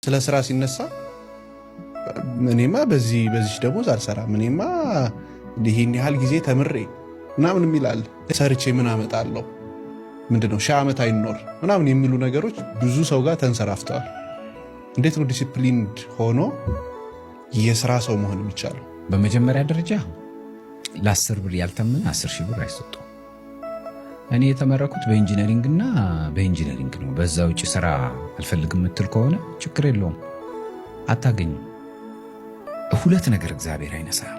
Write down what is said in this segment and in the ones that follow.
ስለ ስራ ሲነሳ እኔማ በዚህ ደሞዝ አልሰራም፣ እኔማ ይሄን ያህል ጊዜ ተምሬ ምናምን የሚላል ሰርቼ ምን አመጣለሁ ምንድነው ሺህ ዓመት አይኖር ምናምን የሚሉ ነገሮች ብዙ ሰው ጋር ተንሰራፍተዋል። እንዴት ነው ዲሲፕሊንድ ሆኖ የስራ ሰው መሆን የሚቻለው? በመጀመሪያ ደረጃ ለ10 ብር ያልተመነ 10 ሺህ ብር አይሰጠው። እኔ የተመረኩት በኢንጂነሪንግና በኢንጂነሪንግ ነው። በዛ ውጪ ስራ አልፈልግም የምትል ከሆነ ችግር የለውም አታገኝም። ሁለት ነገር እግዚአብሔር አይነሳም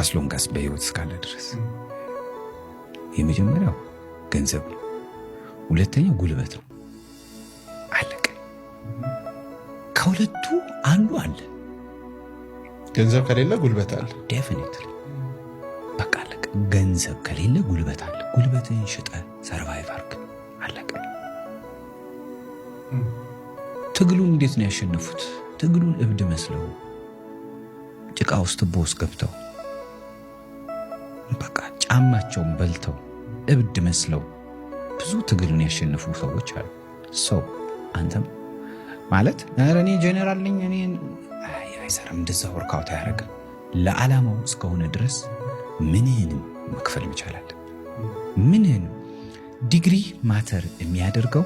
አስሎንጋስ በህይወት እስካለ ድረስ። የመጀመሪያው ገንዘብ ነው፣ ሁለተኛው ጉልበት ነው። አለቀ። ከሁለቱ አንዱ አለ። ገንዘብ ከሌለ ጉልበት አለ። ዴፊኒትሊ በቃ አለቀ። ገንዘብ ከሌለ ጉልበት አለ። ጉልበትን ሽጠ ሰርቫይቭ አርግ። አለቀ። ትግሉን እንዴት ነው ያሸነፉት? ትግሉን እብድ መስለው ጭቃ ውስጥ ትቦ ውስጥ ገብተው በቃ ጫማቸውን በልተው እብድ መስለው ብዙ ትግሉን ያሸነፉ ሰዎች አሉ። ሰው አንተም ማለት እኔ ጄኔራል ነኝ እኔ አይሰራም፣ እንደዛ ወርካውት አያደርግም። ለዓላማው እስከሆነ ድረስ ምንህንም መክፈል መቻላል። ምንህንም ዲግሪ ማተር የሚያደርገው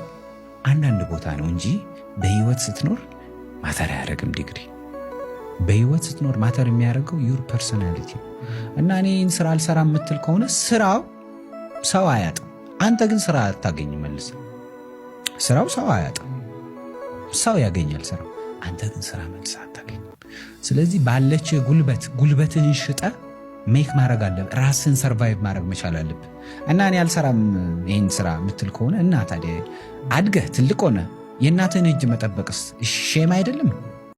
አንዳንድ ቦታ ነው እንጂ በህይወት ስትኖር ማተር አያደርግም። ዲግሪ በህይወት ስትኖር ማተር የሚያደርገው ዩር ፐርሶናሊቲ እና እኔን ስራ አልሰራም የምትል ከሆነ ስራው ሰው አያጣም። አንተ ግን ስራ አታገኝም። መልስ ስራው ሰው አያጣም፣ ሰው ያገኛል ስራው። አንተ ግን ስራ መልስ አታገኝም። ስለዚህ ባለች ጉልበትን ሽጠ ሜክ ማድረግ አለብህ። ራስን ሰርቫይቭ ማድረግ መቻል አለብህ። እና እኔ አልሰራም ይሄን ስራ የምትል ከሆነ እና ታዲያ አድገህ ትልቅ ሆነ የእናትህን እጅ መጠበቅስ ሼም አይደለም?